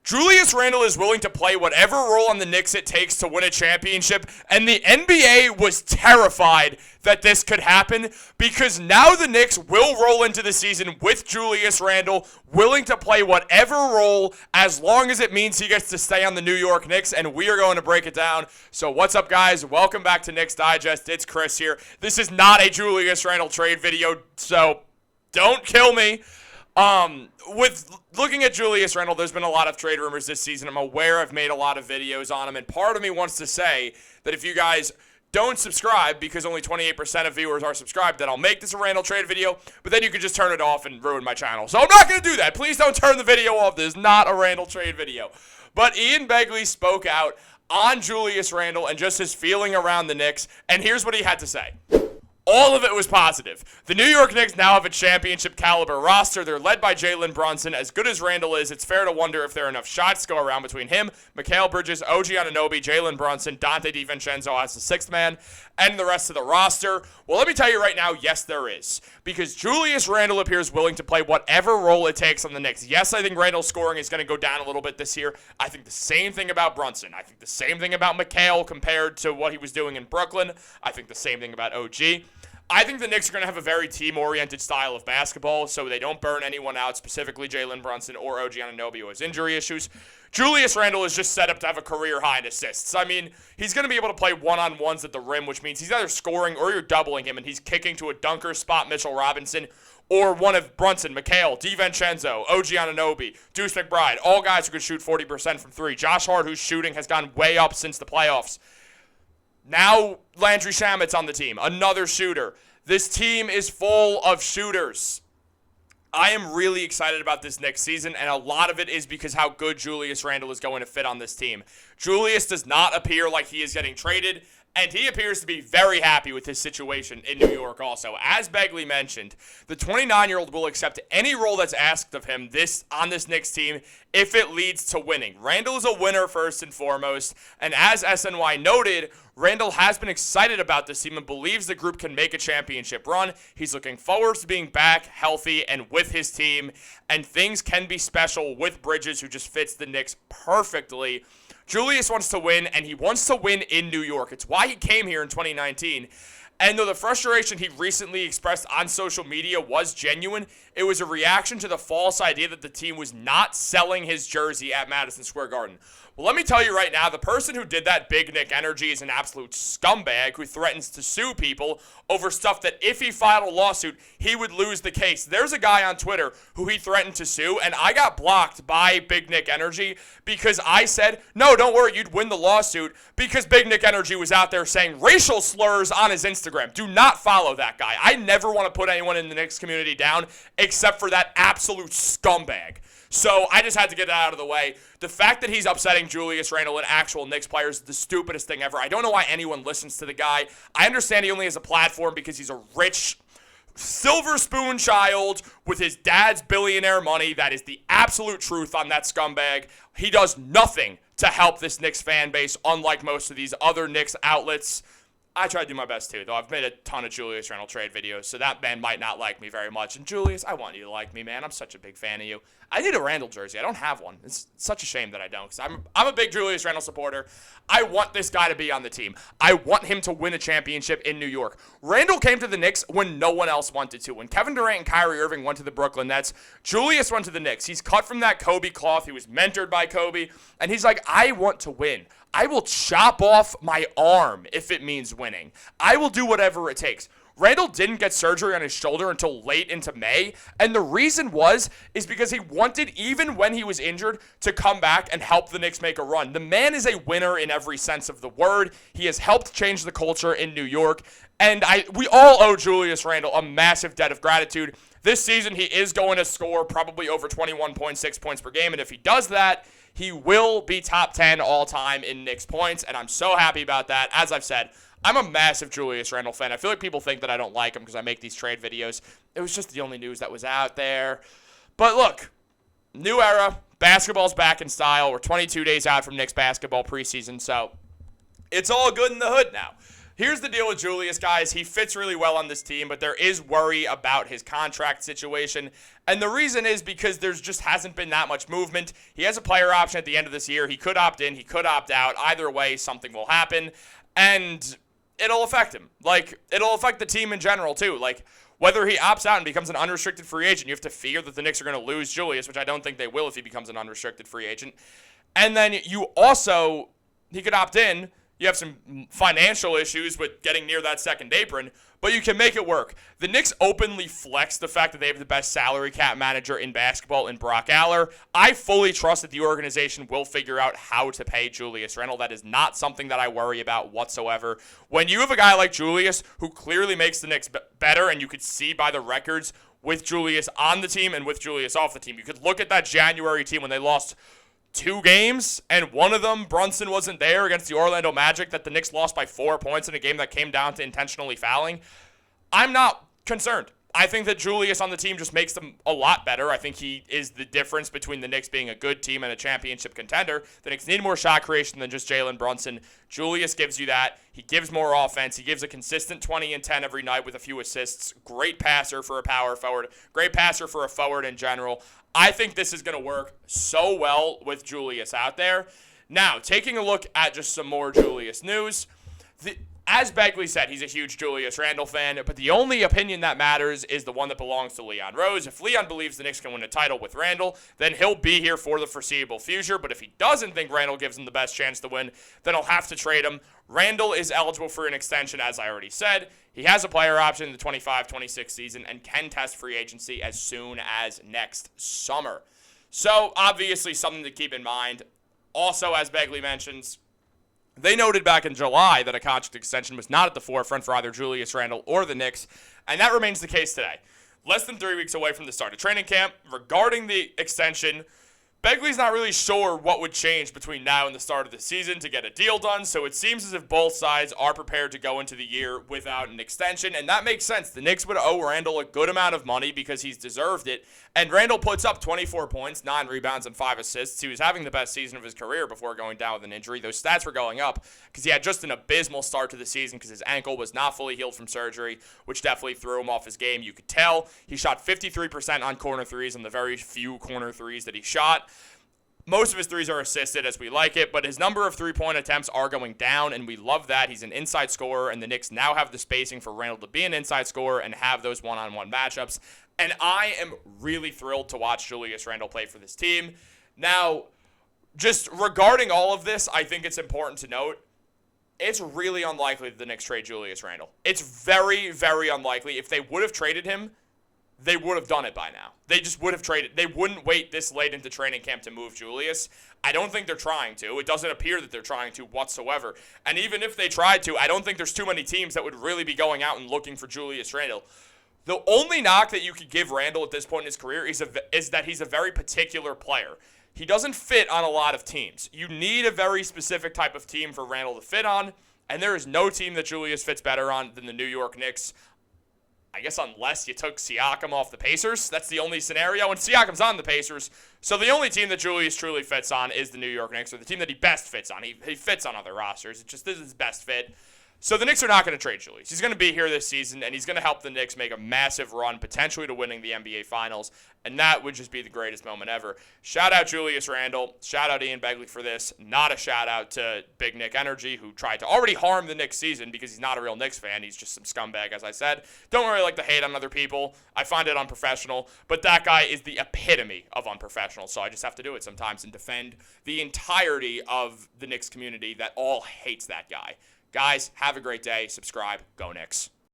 Julius Randle is willing to play whatever role on the Knicks it takes to win a championship, and the NBA was terrified that this could happen because now the Knicks will roll into the season with Julius Randle willing to play whatever role as long as it means he gets to stay on the New York Knicks, and we are going to break it down. So what's up, guys? Welcome back to Knicks Digest. It's Chris here. This is not a Julius Randle trade video, so don't kill me. With looking at Julius Randle, there's been a lot of trade rumors this season. I'm aware I've made a lot of videos on him, and part of me wants to say that if you guys don't subscribe, because only 28% of viewers are subscribed, then I'll make this a Randle trade video, but then you can just turn it off and ruin my channel. So I'm not going to do that. Please don't turn the video off. This is not a Randle trade video. But Ian Begley spoke out on Julius Randle and just his feeling around the Knicks, and here's what he had to say. All of it was positive. The New York Knicks now have a championship caliber roster. They're led by Jalen Brunson. As good as Randle is, it's fair to wonder if there are enough shots to go around between him, Mikal Bridges, OG Anunoby, Jalen Brunson, Dante DiVincenzo as the sixth man, and the rest of the roster. Well, let me tell you right now, yes, there is. Because Julius Randle appears willing to play whatever role it takes on the Knicks. Yes, I think Randle's scoring is going to go down a little bit this year. I think the same thing about Brunson. I think the same thing about Mikal compared to what he was doing in Brooklyn. I think the same thing about OG. I think the Knicks are going to have a very team-oriented style of basketball, so they don't burn anyone out, specifically Jalen Brunson or OG Anunoby, who has injury issues. Julius Randle is just set up to have a career high in assists. I mean, he's going to be able to play one-on-ones at the rim, which means he's either scoring or you're doubling him, and he's kicking to a dunker spot Mitchell Robinson, or one of Brunson, Mikal, DiVincenzo, OG Anunoby, Deuce McBride, all guys who could shoot 40% from three. Josh Hart, whose shooting has gone way up since the playoffs. Now Landry Shamet's on the team, another shooter. This team is full of shooters. I am really excited about this next season, and a lot of it is because how good Julius Randle is going to fit on this team. Julius does not appear like he is getting traded, and he appears to be very happy with his situation in New York also. As Begley mentioned, the 29-year-old will accept any role that's asked of him on this Knicks team if it leads to winning. Randle is a winner first and foremost, and as SNY noted, Randle has been excited about this team and believes the group can make a championship run. He's looking forward to being back, healthy, and with his team, and things can be special with Bridges, who just fits the Knicks perfectly. Julius wants to win, and he wants to win in New York. It's why he came here in 2019. And though the frustration he recently expressed on social media was genuine, it was a reaction to the false idea that the team was not selling his jersey at Madison Square Garden. Well, let me tell you right now, the person who did that Big Nick energy is an absolute scumbag who threatens to sue people over stuff that if he filed a lawsuit, he would lose the case. There's a guy on Twitter who he threatened to sue, and I got blocked by Big Nick Energy because I said, no, don't worry, you'd win the lawsuit, because Big Nick Energy was out there saying racial slurs on his Instagram. Do not follow that guy. I never want to put anyone in the Knicks community down except for that absolute scumbag. So I just had to get that out of the way. The fact that he's upsetting Julius Randle and actual Knicks players is the stupidest thing ever. I don't know why anyone listens to the guy. I understand he only has a platform because he's a rich silver spoon child with his dad's billionaire money. That is the absolute truth on that scumbag. He does nothing to help this Knicks fan base, unlike most of these other Knicks outlets. I try to do my best too, though. I've made a ton of Julius Randle trade videos, so that man might not like me very much. And Julius, I want you to like me, man. I'm such a big fan of you. I need a Randle jersey. I don't have one. It's such a shame that I don't, because I'm a big Julius Randle supporter. I want this guy to be on the team. I want him to win a championship in New York. Randle came to the Knicks when no one else wanted to. When Kevin Durant and Kyrie Irving went to the Brooklyn Nets, Julius went to the Knicks. He's cut from that Kobe cloth. He was mentored by Kobe, and he's like, I want to win. I will chop off my arm if it means winning. I will do whatever it takes. Randle didn't get surgery on his shoulder until late into May, and the reason is because he wanted, even when he was injured, to come back and help the Knicks make a run. The man is a winner in every sense of the word. He has helped change the culture in New York, and we all owe Julius Randle a massive debt of gratitude. This season, he is going to score probably over 21.6 points per game, and if he does that, he will be top 10 all-time in Knicks points, and I'm so happy about that. As I've said, I'm a massive Julius Randle fan. I feel like people think that I don't like him because I make these trade videos. It was just the only news that was out there. But look, new era. Basketball's back in style. We're 22 days out from Knicks basketball preseason, so it's all good in the hood now. Here's the deal with Julius, guys. He fits really well on this team, but there is worry about his contract situation. And the reason is because there's just hasn't been that much movement. He has a player option at the end of this year. He could opt in. He could opt out. Either way, something will happen. And it'll affect him. Like, it'll affect the team in general, too. Like, whether he opts out and becomes an unrestricted free agent, you have to fear that the Knicks are going to lose Julius, which I don't think they will if he becomes an unrestricted free agent. And then he could opt in. You have some financial issues with getting near that second apron, but you can make it work. The Knicks openly flex the fact that they have the best salary cap manager in basketball in Brock Aller. I fully trust that the organization will figure out how to pay Julius Randle. That is not something that I worry about whatsoever. When you have a guy like Julius who clearly makes the Knicks better, and you could see by the records with Julius on the team and with Julius off the team, you could look at that January team when they lost 2 games, and one of them, Brunson wasn't there against the Orlando Magic, that the Knicks lost by 4 points in a game that came down to intentionally fouling. I'm not concerned. I think that Julius on the team just makes them a lot better. I think he is the difference between the Knicks being a good team and a championship contender. The Knicks need more shot creation than just Jalen Brunson. Julius gives you that. He gives more offense. He gives a consistent 20 and 10 every night with a few assists. Great passer for a power forward. Great passer for a forward in general. I think this is going to work so well with Julius out there. Now, taking a look at just some more Julius news. As Begley said, he's a huge Julius Randle fan, but the only opinion that matters is the one that belongs to Leon Rose. If Leon believes the Knicks can win a title with Randle, then he'll be here for the foreseeable future. But if he doesn't think Randle gives him the best chance to win, then he'll have to trade him. Randle is eligible for an extension, as I already said. He has a player option in the 25-26 season and can test free agency as soon as next summer. So, obviously, something to keep in mind. Also, as Begley mentions, they noted back in July that a contract extension was not at the forefront for either Julius Randle or the Knicks, and that remains the case today. Less than 3 weeks away from the start of training camp, regarding the extension, Begley's not really sure what would change between now and the start of the season to get a deal done, so it seems as if both sides are prepared to go into the year without an extension, and that makes sense. The Knicks would owe Randle a good amount of money because he's deserved it, and Randle puts up 24 points, 9 rebounds, and 5 assists. He was having the best season of his career before going down with an injury. Those stats were going up because he had just an abysmal start to the season because his ankle was not fully healed from surgery, which definitely threw him off his game. You could tell he shot 53% on corner threes on the very few corner threes that he shot. Most of his threes are assisted, as we like it, but his number of three-point attempts are going down, and we love that. He's an inside scorer, and the Knicks now have the spacing for Randle to be an inside scorer and have those one-on-one matchups. And I am really thrilled to watch Julius Randle play for this team. Now, just regarding all of this, I think it's important to note, it's really unlikely that the Knicks trade Julius Randle. It's very, very unlikely. If they would have traded him, they would have done it by now. They just would have traded. They wouldn't wait this late into training camp to move Julius. I don't think they're trying to. It doesn't appear that they're trying to whatsoever. And even if they tried to, I don't think there's too many teams that would really be going out and looking for Julius Randle. The only knock that you could give Randle at this point in his career is that he's a very particular player. He doesn't fit on a lot of teams. You need a very specific type of team for Randle to fit on, and there is no team that Julius fits better on than the New York Knicks. I guess unless you took Siakam off the Pacers. That's the only scenario. And Siakam's on the Pacers. So the only team that Julius truly fits on is the New York Knicks, or the team that he best fits on. He fits on other rosters. It just is his best fit. So the Knicks are not going to trade Julius. He's going to be here this season, and he's going to help the Knicks make a massive run, potentially to winning the NBA Finals, and that would just be the greatest moment ever. Shout out Julius Randle. Shout out Ian Begley for this. Not a shout out to Big Nick Energy, who tried to already harm the Knicks season because he's not a real Knicks fan. He's just some scumbag, as I said. Don't really like to hate on other people. I find it unprofessional, but that guy is the epitome of unprofessional, so I just have to do it sometimes and defend the entirety of the Knicks community that all hates that guy. Guys, have a great day. Subscribe. Go Knicks.